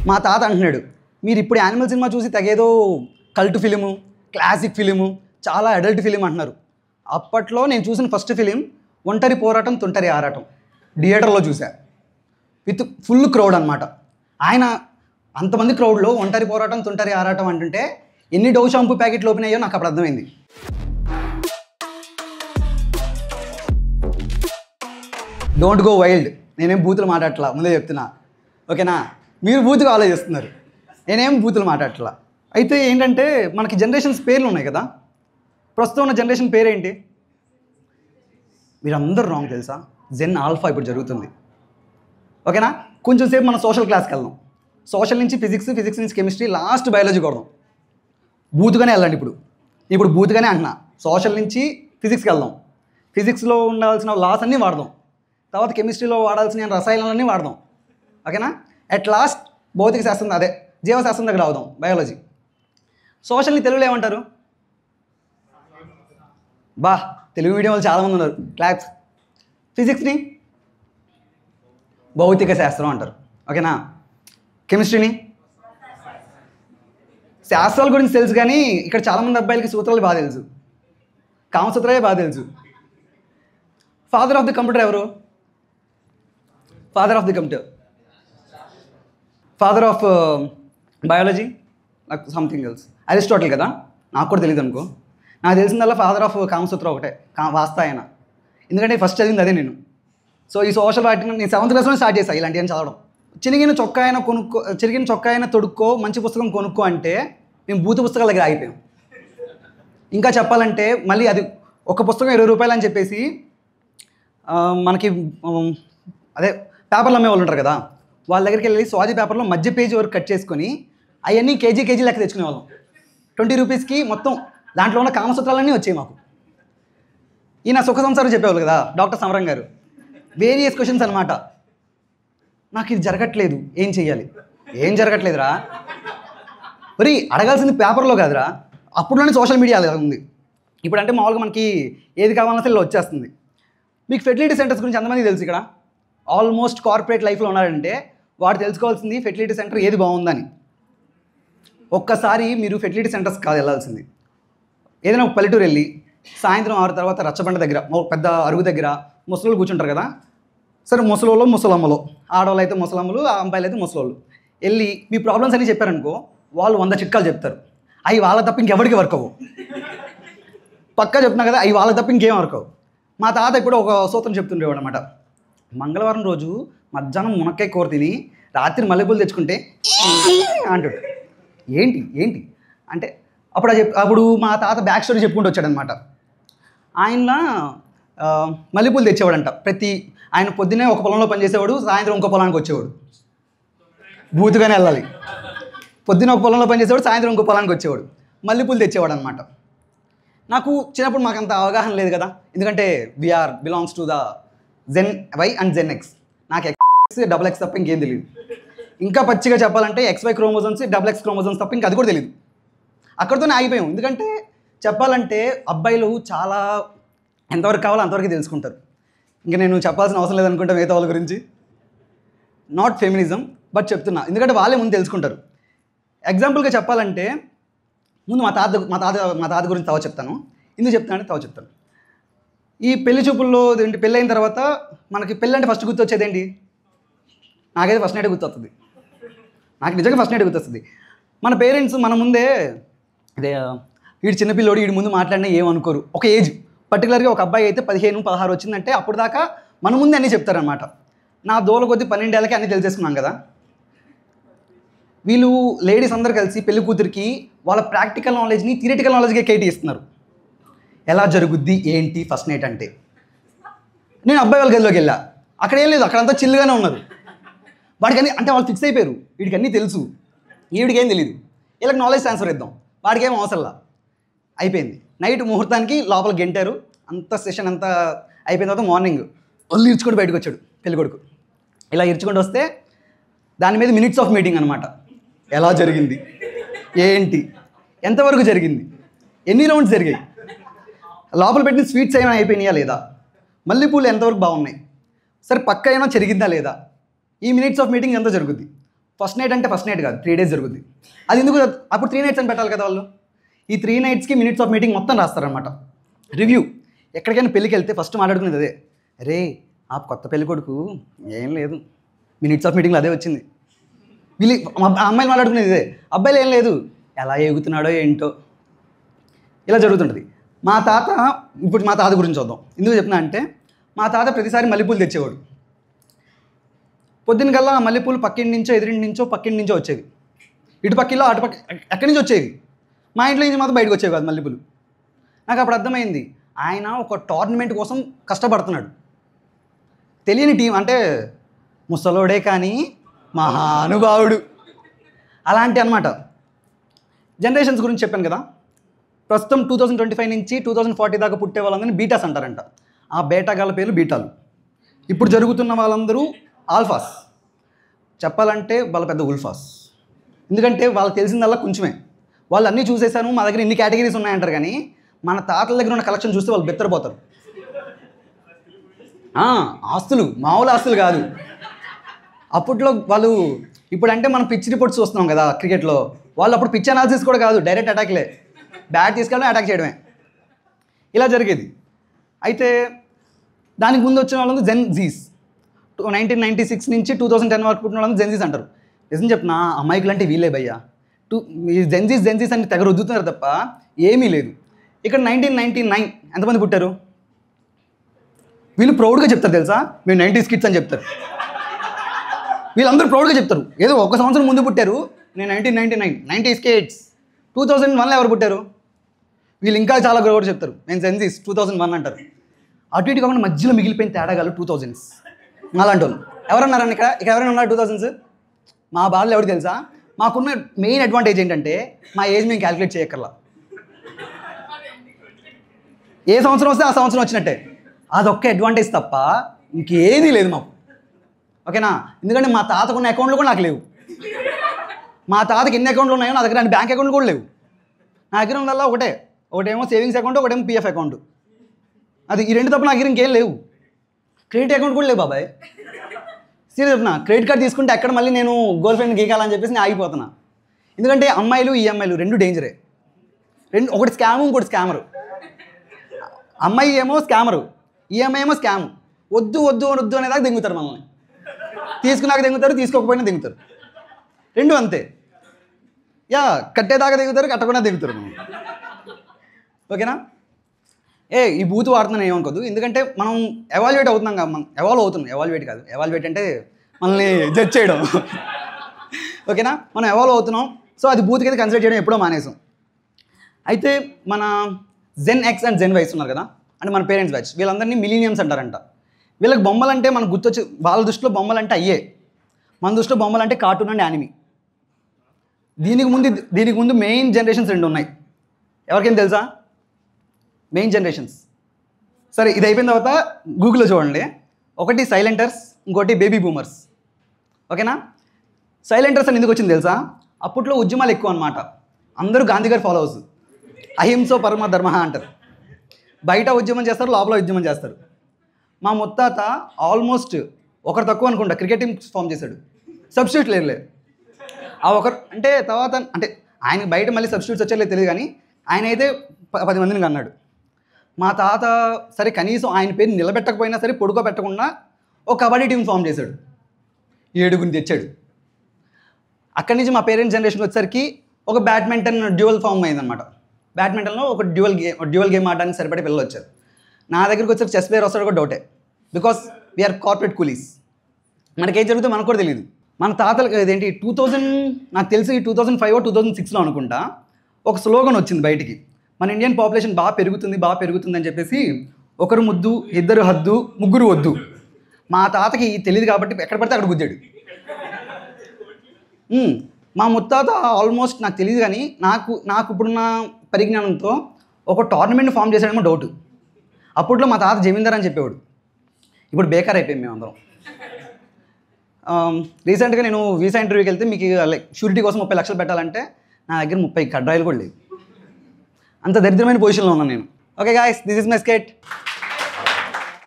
మా తాత అంటున్నాడు, మీరు ఇప్పుడు యానిమల్ సినిమా చూసి తగేదో కల్ట్ ఫిలిము, క్లాసిక్ ఫిలిము, చాలా అడల్ట్ ఫిలిం అంటున్నారు. అప్పట్లో నేను చూసిన ఫస్ట్ ఫిలిం ఒంటరి పోరాటం తుంటరి ఆరాటం, థియేటర్లో చూసా. విత్ ఫుల్ క్రౌడ్ అనమాట. ఆయన అంతమంది క్రౌడ్లో ఒంటరి పోరాటం తుంటరి ఆరాటం అంటుంటే ఎన్ని డౌ షాంపూ ప్యాకెట్లు ఓపెన్ అయ్యో నాకు అప్పుడు అర్థమైంది. Don't go wild. నేనేం బూతులు మాట్లాడట్లా, ముందే చెప్తున్నా, ఓకేనా? మీరు బూతుగా ఆలోచిస్తున్నారు, నేనేం బూతులు మాట్లాడట్లా. అయితే ఏంటంటే మనకి జనరేషన్స్ పేర్లు ఉన్నాయి కదా. ప్రస్తుతం ఉన్న జనరేషన్ పేరేంటి? మీరందరూ రాంగ్ తెలుసా. జెన్ ఆల్ఫా ఇప్పుడు జరుగుతుంది, ఓకేనా? కొంచెం సేపు మనం సోషల్ క్లాస్కి వెళ్దాం. సోషల్ నుంచి ఫిజిక్స్, ఫిజిక్స్ నుంచి కెమిస్ట్రీ, లాస్ట్ బయాలజీ కొడదాం. బూతుగానే వెళ్ళండి. ఇప్పుడు బూతుగానే అంటున్నా. సోషల్ నుంచి ఫిజిక్స్కి వెళ్దాం. ఫిజిక్స్లో ఉండాల్సిన లాస్ అన్నీ వాడదాం. తర్వాత కెమిస్ట్రీలో వాడాల్సిన రసాయనాలన్నీ వాడదాం, ఓకేనా? అట్ లాస్ట్ భౌతిక శాస్త్రం, అదే జీవశాస్త్రం దగ్గర అవుదాం, బయాలజీ. సోషల్ని తెలుగులో ఏమంటారు? తెలుగు మీడియం వాళ్ళు చాలామంది ఉన్నారు, క్లాస్. ఫిజిక్స్ని భౌతిక శాస్త్రం అంటారు, ఓకేనా? కెమిస్ట్రీని శాస్త్రాల గురించి తెలుసు, కానీ ఇక్కడ చాలామంది అబ్బాయిలకి సూత్రాలు బాగా తెలుసు, కామసూత్రాలే బాగా తెలుసు. ఫాదర్ ఆఫ్ ది కంప్యూటర్ ఎవరు? Father of the computer, father of biology, నాకు సంథింగ్ ఎల్స్, అరిస్టాటిల్ కదా. నాకు కూడా తెలియదు అనుకో. నాకు తెలిసిందల్లా ఫాదర్ ఆఫ్ కామసూత్ర ఒకటే, వాస్తాయన. ఎందుకంటే ఫస్ట్ చదివింది అదే నేను. సో ఈ సోషల్ వాటిని నేను 7th క్లాస్లోనే స్టార్ట్ చేశాను ఇలాంటివన్నీ చదవడం. చిరిగిన చొక్కా అయినా తొడుక్కో, మంచి పుస్తకం కొనుక్కో అంటే మేము బూతు పుస్తకాల దగ్గర ఆగిపోయాం. ఇంకా చెప్పాలంటే మళ్ళీ అది ఒక పుస్తకం 20 రూపాయలు అని చెప్పేసి మనకి అదే పేపర్లు అమ్మే వాళ్ళు ఉంటారు కదా, వాళ్ళ దగ్గరికి వెళ్ళి స్వాతి పేపర్లో మధ్య పేజీ వరకు కట్ చేసుకొని అవన్నీ కేజీ లెక్క తెచ్చుకునే వాళ్ళం. 20 రూపీస్కి మొత్తం దాంట్లో ఉన్న కామసూత్రాలన్నీ వచ్చాయి మాకు. ఈయన సుఖ సంసారం చెప్పేవాళ్ళు కదా, డాక్టర్ సమరం గారు. వేరియస్ క్వశ్చన్స్ అనమాట. నాకు ఇది జరగట్లేదు, ఏం చెయ్యాలి? ఏం జరగట్లేదురా, మరి అడగాల్సింది పేపర్లో కాదురా. అప్పుడులోనే సోషల్ మీడియా ఉంది. ఇప్పుడు అంటే మామూలుగా మనకి ఏది కావాలన్నా సరే వచ్చేస్తుంది. మీకు ఫెర్టిలిటీ సెంటర్స్ గురించి ఎంతమంది తెలుసు? ఇక్కడ ఆల్మోస్ట్ కార్పొరేట్ లైఫ్లో ఉన్నారంటే వాడు తెలుసుకోవాల్సింది ఫెర్టిలిటీ సెంటర్ ఏది బాగుందని. ఒక్కసారి మీరు ఫెర్టిలిటీ సెంటర్స్ కాదు వెళ్ళాల్సింది. ఏదైనా ఒక పల్లెటూరు వెళ్ళి సాయంత్రం 6 తర్వాత రచ్చబండ దగ్గర పెద్ద అరుగు దగ్గర ముసలోళ్ళు కూర్చుంటారు కదా. సరే, ముసలోళ్ళు ముసలమ్మలు, ఆడవాళ్ళు అయితే ముసలమ్మలు, అబ్బాయిలు అయితే ముసలోళ్ళు. వెళ్ళి మీ ప్రాబ్లమ్స్ అన్నీ చెప్పారనుకో, వాళ్ళు 100 చిట్కాలు చెప్తారు. అవి వాళ్ళ తప్ప ఇంకెవరికి వర్క్ అవ్వవు. పక్కా చెప్తున్నా కదా, అవి వాళ్ళ తప్ప ఇంకేం వర్క్ అవ్వవు. మా తాత ఇప్పుడు ఒక సూత్రం చెప్తుండేవాడు అనమాట. మంగళవారం రోజు మధ్యాహ్నం మునక్కాయ కూర తిని రాత్రి మల్లెపూలు తెచ్చుకుంటే అంటాడు. ఏంటి అంటే అప్పుడు మా తాత బ్యాక్ స్టోరీ చెప్పుకుంటూ వచ్చాడనమాట. ఆయన మల్లెపూలు తెచ్చేవాడంట. ఆయన పొద్దున్నే ఒక పొలంలో పనిచేసేవాడు, సాయంత్రం ఇంకో పొలానికి వచ్చేవాడు. బూతుగానే వెళ్ళాలి. పొద్దున్న ఒక పొలంలో పనిచేసేవాడు, సాయంత్రం ఇంకో పొలానికి వచ్చేవాడు, మల్లెపూలు తెచ్చేవాడు అనమాట. నాకు చిన్నప్పుడు మాకు అంత అవగాహన లేదు కదా, ఎందుకంటే we are belongs to the gen Y and gen X. నాకు ఎక్స్ XX తప్ప ఇంకేం తెలియదు. ఇంకా పచ్చిగా చెప్పాలంటే XY క్రోమోజోమ్స్, XX క్రోమోజోమ్స్ తప్ప ఇంకా అది కూడా తెలియదు. అక్కడితోనే ఆగిపోయాం. ఎందుకంటే చెప్పాలంటే అబ్బాయిలు చాలా ఎంతవరకు కావాలో అంతవరకు తెలుసుకుంటారు. ఇంకా నేను చెప్పాల్సిన అవసరం లేదనుకుంటా మిగతా వాళ్ళ గురించి. నాట్ ఫెమినిజం, బట్ చెప్తున్నా ఎందుకంటే వాళ్ళే ముందు తెలుసుకుంటారు. ఎగ్జాంపుల్గా చెప్పాలంటే ముందు మా తాత గురించి తర్వాత చెప్తాను. ఎందుకు చెప్తాను. ఈ పెళ్లి చూపుల్లో ఏంటి, పెళ్ళి అయిన తర్వాత మనకి పెళ్ళి అంటే ఫస్ట్ గుర్తొచ్చేది ఏంటి? నాకైతే ఫస్ట్ నైట్ గుర్తొస్తుంది. నాకు నిజంగా ఫస్ట్ నైట్ గుర్తొస్తుంది. మన పేరెంట్స్ మన ముందే అదే వీడు చిన్నపిల్లోడు, వీడి ముందు మాట్లాడినా ఏమనుకోరు. ఒక ఏజ్ పర్టికులర్గా ఒక అబ్బాయి అయితే 15-16 వచ్చిందంటే అప్పుడు దాకా మన ముందే అన్నీ చెప్తారనమాట. నా దోల కొద్ది 12 ఏళ్ళకి అన్నీ తెలిసేసుకున్నాం కదా. వీళ్ళు లేడీస్ అందరూ కలిసి పెళ్లి కూతురికి వాళ్ళ ప్రాక్టికల్ నాలెడ్జ్ని థియరిటికల్ నాలెడ్జ్గా కేటాయిస్తున్నారు. ఎలా జరుగుద్ది ఏంటి ఫస్ట్ నైట్ అంటే. నేను అబ్బాయి వాళ్ళ గదిలోకి వెళ్ళా, అక్కడ ఏం లేదు, అక్కడంతా చిల్లుగానే ఉన్నారు. వాడికి అన్నీ అంటే వాళ్ళు ఫిక్స్ అయిపోయారు, వీడికి అన్నీ తెలుసు, వీడికి ఏం తెలియదు, వీళ్ళకి నాలెడ్జ్ ట్రాన్స్ఫర్ ఇద్దాం, వాడికి ఏం అవసరంలా. అయిపోయింది. నైట్ ముహూర్తానికి లోపల గెంటారు, అంత సెషన్ అంతా అయిపోయిన తర్వాత మార్నింగ్ ఒళ్ళు ఇర్చుకొని బయటకు వచ్చాడు పెళ్ళికొడుకు. ఇలా ఇర్చుకొని వస్తే దాని మీద మినిట్స్ ఆఫ్ మీటింగ్ అనమాట. ఎలా జరిగింది, ఏంటి, ఎంతవరకు జరిగింది, ఎన్ని రౌండ్స్ జరిగాయి, లోపల పెట్టిన స్వీట్స్ ఏమైనా అయిపోయినాయా లేదా, మల్లెపూలు ఎంతవరకు బాగున్నాయి, సరే పక్క ఏమైనా జరిగిందా లేదా, ఈ మినిట్స్ ఆఫ్ మీటింగ్ ఎంత జరుగుద్ది. ఫస్ట్ నైట్ అంటే ఫస్ట్ నైట్ కాదు, 3 days జరుగుద్ది. అది ఎందుకు అప్పుడు 3 nights అని పెట్టాలి కదా వాళ్ళు. ఈ 3 nightsకి మినిట్స్ ఆఫ్ మీటింగ్ మొత్తం రాస్తారనమాట. రివ్యూ. ఎక్కడికైనా పెళ్ళికి వెళ్తే ఫస్ట్ మాట్లాడుకునేది అదే. రే ఆ కొత్త పెళ్ళి కొడుకు ఏం లేదు, మినిట్స్ ఆఫ్ మీటింగ్లో అదే వచ్చింది. వీళ్ళు అమ్మాయిలు మాట్లాడుకునేది ఇదే, అబ్బాయిలు ఏం లేదు, ఎలా ఎగుతున్నాడో ఏంటో, ఇలా జరుగుతుంటుంది. మా తాత, ఇప్పుడు మా తాత గురించి చూద్దాం. ఎందుకు చెప్తున్నా అంటే, మా తాత ప్రతిసారి మల్లెపూలు తెచ్చేవాడు. పొద్దున్న కల్లా ఆ మల్లెపూలు పక్కింటి నుంచో ఎదురింటి నుంచో పక్కింటి నుంచో వచ్చేవి. ఇటు పక్కిలో అటు పక్క ఎక్కడి నుంచి వచ్చేవి. మా ఇంట్లో నుంచి మాత్రం బయటకు వచ్చేవి కాదు మల్లెపూలు. నాకు అప్పుడు అర్థమైంది, ఆయన ఒక టోర్నమెంట్ కోసం కష్టపడుతున్నాడు. తెలియని టీం అంటే ముసలోడే కానీ మహానుభావుడు అలాంటి అనమాట. జనరేషన్స్ గురించి చెప్పాను కదా. ప్రస్తుతం 2025 నుంచి 2040 దాకా పుట్టే వాళ్ళందరినీ బీటాస్ అంటారంట. ఆ బేటాగాళ్ళ పేర్లు బీటాలు. ఇప్పుడు జరుగుతున్న వాళ్ళందరూ ఆల్ఫాస్. చెప్పాలంటే వాళ్ళ పెద్ద ఉల్ఫాస్. ఎందుకంటే వాళ్ళకి తెలిసిందల్లా కొంచెమే. వాళ్ళు అన్నీ చూసేసాను, మా దగ్గర ఇన్ని కేటగిరీస్ ఉన్నాయంటారు. కానీ మన తాతల దగ్గర ఉన్న కలెక్షన్ చూస్తే వాళ్ళు బెత్తరపోతారు. ఆస్తులు మామూలు ఆస్తులు కాదు. అప్పట్లో వాళ్ళు, ఇప్పుడంటే మనం పిచ్ రిపోర్ట్స్ చూస్తున్నాం కదా క్రికెట్లో, వాళ్ళు అప్పుడు పిచ్ అనాలిసిస్ కూడా కాదు, డైరెక్ట్ అటాక్లే. బ్యాట్ తీసుకెళ్ళడం అటాక్ చేయడమే, ఇలా జరిగేది. అయితే దానికి ముందు వచ్చిన వాళ్ళందరూ జెన్ జీస్. 1996 నుంచి 2010 వరకు పుట్టిన వాళ్ళందరూ జెన్జీస్ అంటారు. నిజం చెప్పిన అమ్మాయికులు అంటే వీళ్ళే భయ్యా. ఈ జెన్జీస్ అని తెగ రుద్దుతున్నారు తప్ప ఏమీ లేదు. ఇక్కడ 1999 ఎంతమంది పుట్టారు? వీళ్ళు ప్రౌడ్గా చెప్తారు తెలుసా, మేము 90s కిడ్స్ అని చెప్తారు. వీళ్ళందరూ ప్రౌడ్గా చెప్తారు, ఏదో ఒక సంవత్సరం ముందు పుట్టారు, నేను 1999 90s కిడ్స్. 2001లో ఎవరు పుట్టారు? వీళ్ళు ఇంకా చాలా ప్రౌడ్ చెప్తారు, నేను జెన్జీస్ 2001 అంటారు. అటు ఇటు కాకుండా మధ్యలో మిగిలిపోయిన తేడాగాలు 2000s. అలాంటి వాళ్ళు ఎవరన్నారని ఇక్కడ ఎవరైనా ఉన్నారు 2000s? మా బాధలు ఎవరు తెలుసా? మాకున్న మెయిన్ అడ్వాంటేజ్ ఏంటంటే మా ఏజ్ మేము క్యాలిక్యులేట్ చేయక్కర్లా. ఏ సంవత్సరం వస్తే ఆ సంవత్సరం వచ్చినట్టే. అదొక్క అడ్వాంటేజ్ తప్ప ఇంకేదీ లేదు మాకు. ఓకేనా? ఎందుకంటే మా తాతకున్న అకౌంట్లు కూడా నాకు లేవు. మా తాతకి ఎన్ని అకౌంట్లు ఉన్నాయో నా దగ్గర బ్యాంక్ అకౌంట్లు కూడా లేవు. నా దగ్గర ఉన్నదల్లా ఒకటేమో సేవింగ్స్ అకౌంట్, ఒకటేమో పిఎఫ్ అకౌంట్. అది ఈ రెండు తప్ప నా దగ్గర ఇంకేం లేవు. క్రెడిట్ అకౌంట్ కూడా లేవు బాబాయ్. సీరియస్ చెప్తున్నా, క్రెడిట్ కార్డ్ తీసుకుంటే అక్కడ మళ్ళీ నేను గర్ల్ ఫ్రెండ్ గీకాలని చెప్పేసి నేను ఆగిపోతున్నా. ఎందుకంటే అమ్మాయిలు ఈఎంఐలు రెండు డేంజరే. ఒకటి స్కాము, ఇంకోటి స్కామరు. అమ్మాయి ఏమో స్కామరు, ఈఎంఐ ఏమో స్కాము. వద్దు వద్దు వద్దు అనేదాకా దింగుతారు మనల్ని. తీసుకున్నాక దింగుతారు, తీసుకోకపోయినా దింగుతారు. రెండు అంతే. కట్టేదాకా దిగుతారు, కట్టకుండా దిగుతారు మనం. ఓకేనా? ఈ బూత్ వాడుతున్నాను ఏమనుకోదు. ఎందుకంటే మనం ఎవాల్యుయేట్ అవుతున్నాం కదా, మనం ఎవాల్వ్ అవుతున్నాం. ఎవాల్యుయేట్ కాదు, ఎవాల్యుయేట్ అంటే మనల్ని జడ్జ్ చేయడం. ఓకేనా? మనం ఎవాల్వ్ అవుతున్నాం. సో అది బూత్కి అయితే కన్సిడర్ చేయడం ఎప్పుడో మానేసాం. అయితే మన జెన్ ఎక్స్ అండ్ జెన్ వైస్ ఉన్నారు కదా, అంటే మన పేరెంట్స్ బ్యాచ్, వీళ్ళందరినీ మిలీనియమ్స్ అంటారంట. వీళ్ళకి బొమ్మలు అంటే మనకు గుర్తొచ్చి, వాళ్ళ దృష్టిలో బొమ్మలు అంటే అయ్యే, మన దృష్టిలో బొమ్మలు అంటే కార్టూన్ అండ్ యానిమీ. దీనికి ముందు మెయిన్ జనరేషన్స్ రెండు ఉన్నాయి. ఎవరికైనా తెలుసా మెయిన్ జనరేషన్స్? సరే, ఇది అయిపోయిన తర్వాత గూగుల్లో చూడండి. ఒకటి సైలెంటర్స్, ఇంకోటి బేబీ బూమర్స్. ఓకేనా? సైలెంటర్స్ అని ఎందుకు వచ్చింది తెలుసా? అప్పట్లో ఉద్యమాలు ఎక్కువ అనమాట. అందరూ గాంధీ గారి ఫాలోవర్స్. అహింసో పరమ ధర్మ అంటారు. బయట ఉద్యమం చేస్తారు, లోపల ఉద్యమం చేస్తారు. మా ముత్తాత ఆల్మోస్ట్ ఒకరు తక్కువ అనుకుంటా క్రికెట్ టీం ఫామ్ చేశాడు. సబ్స్టిట్యూట్ లేరులే. ఆ ఒకరు అంటే తర్వాత అంటే ఆయన బయట మళ్ళీ సబ్స్టిట్యూట్స్ వచ్చేలేదు తెలియదు, కానీ ఆయన అయితే 10 మందిని అన్నాడు. మా తాత సరే కనీసం ఆయన పేరు నిలబెట్టకపోయినా సరే పొడుకోబెట్టకుండా ఒక కబడ్డీ టీం ఫామ్ చేశాడు. 7 తెచ్చాడు. అక్కడి నుంచి మా పేరెంట్స్ జనరేషన్ వచ్చేసరికి ఒక బ్యాడ్మింటన్ డ్యూయల్ ఫామ్ అయిందనమాట. బ్యాడ్మింటన్లో ఒక డ్యూయల్ గేమ్ ఆడడానికి సరిపడే పిల్లలు వచ్చారు. నా దగ్గరికి వచ్చారు చెస్ ప్లేయర్ వస్తాడు కూడా డౌటే, బికాస్ వీఆర్ కార్పొరేట్ కూలీస్. మనకేం జరుగుతుందో మనకు కూడా తెలియదు. మన తాతలు ఇదేంటి 2000 నాకు తెలిసి 2005 2006లో అనుకుంటా ఒక స్లోగన్ వచ్చింది బయటికి, మన ఇండియన్ పాపులేషన్ బాగా పెరుగుతుంది అని చెప్పేసి, ఒకరు ముద్దు, ఇద్దరు హద్దు, ముగ్గురు వద్దు. మా తాతకి తెలియదు కాబట్టి ఎక్కడ పడితే అక్కడ గుద్దాడు. మా ముత్తాత ఆల్మోస్ట్ నాకు తెలియదు, కానీ నాకు ఇప్పుడున్న పరిజ్ఞానంతో ఒక టోర్నమెంట్ ఫామ్ చేశాడేమో డౌట్. అప్పట్లో మా తాత జమీందార్ అని చెప్పేవాడు. ఇప్పుడు బేకార్ అయిపోయాం మేమందరం. రీసెంట్గా నేను వీసా ఇంటర్వ్యూకి వెళ్తే మీకు లైక్ షూరిటీ కోసం 30 లక్షలు పెట్టాలంటే నా దగ్గర 30 కడ్రాయిలు కూడా లేవు. అంత దరిద్రమైన పొజిషన్లో ఉన్నాను నేను. Okay guys, this is my స్కెట్.